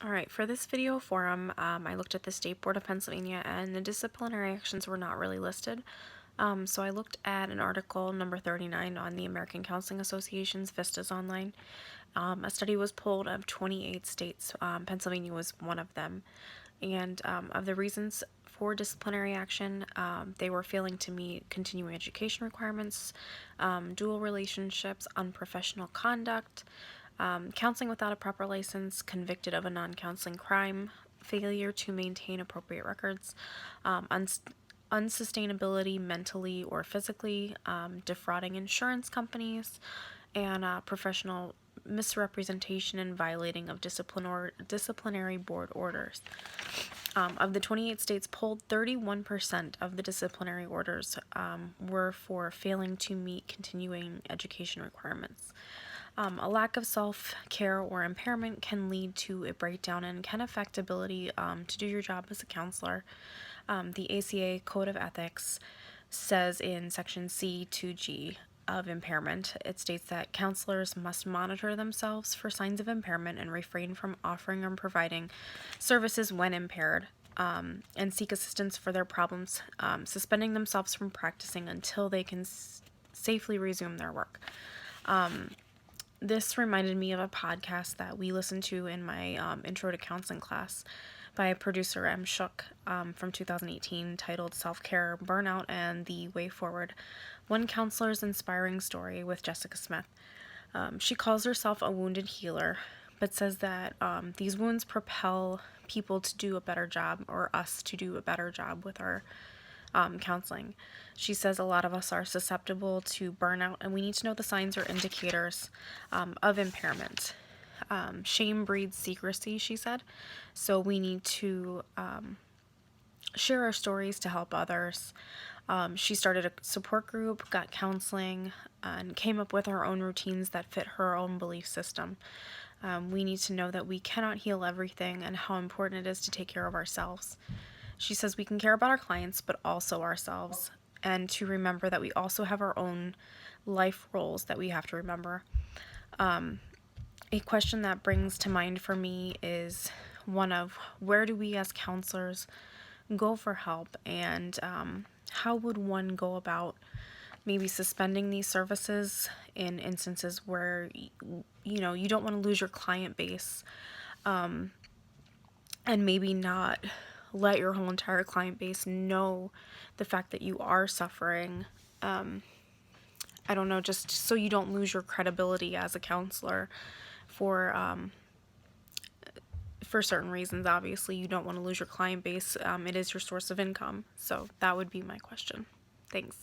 All right, for this video forum, I looked at the State Board of Pennsylvania and the disciplinary actions were not really listed. So I looked at an article number 39 on the American Counseling Association's Vistas Online. A study was pulled of 28 states. Pennsylvania was one of them. And of the reasons for disciplinary action, they were failing to meet continuing education requirements, dual relationships, unprofessional conduct, counseling without a proper license, convicted of a non-counseling crime, failure to maintain appropriate records, unsustainability mentally or physically, defrauding insurance companies, and professional misrepresentation and violating of disciplinary board orders. Of the 28 states polled, 31% of the disciplinary orders were for failing to meet continuing education requirements. A lack of self-care or impairment can lead to a breakdown and can affect ability to do your job as a counselor. The ACA Code of Ethics says in Section C2G of impairment, it states that counselors must monitor themselves for signs of impairment and refrain from offering or providing services when impaired, and seek assistance for their problems, suspending themselves from practicing until they can safely resume their work. This reminded me of a podcast that we listened to in my Intro to Counseling class by producer M. Shook from 2018, titled Self-Care, Burnout, and the Way Forward, One Counselor's Inspiring Story with Jessica Smith. She calls herself a wounded healer, but says that these wounds propel people to do a better job, or us to do a better job with our counseling. She says a lot of us are susceptible to burnout, and we need to know the signs or indicators of impairment. Shame breeds secrecy, she said, so we need to share our stories to help others. She started a support group, got counseling, and came up with her own routines that fit her own belief system. We need to know that we cannot heal everything and how important it is to take care of ourselves. She says we can care about our clients, but also ourselves, and to remember that we also have our own life roles that we have to remember. A question that brings to mind for me is one of where do we as counselors go for help, and how would one go about maybe suspending these services in instances where you don't want to lose your client base, and maybe not let your whole entire client base know the fact that you are suffering. I don't know, just so you don't lose your credibility as a counselor for certain reasons. Obviously, you don't want to lose your client base. It is your source of income. So that would be my question. Thanks.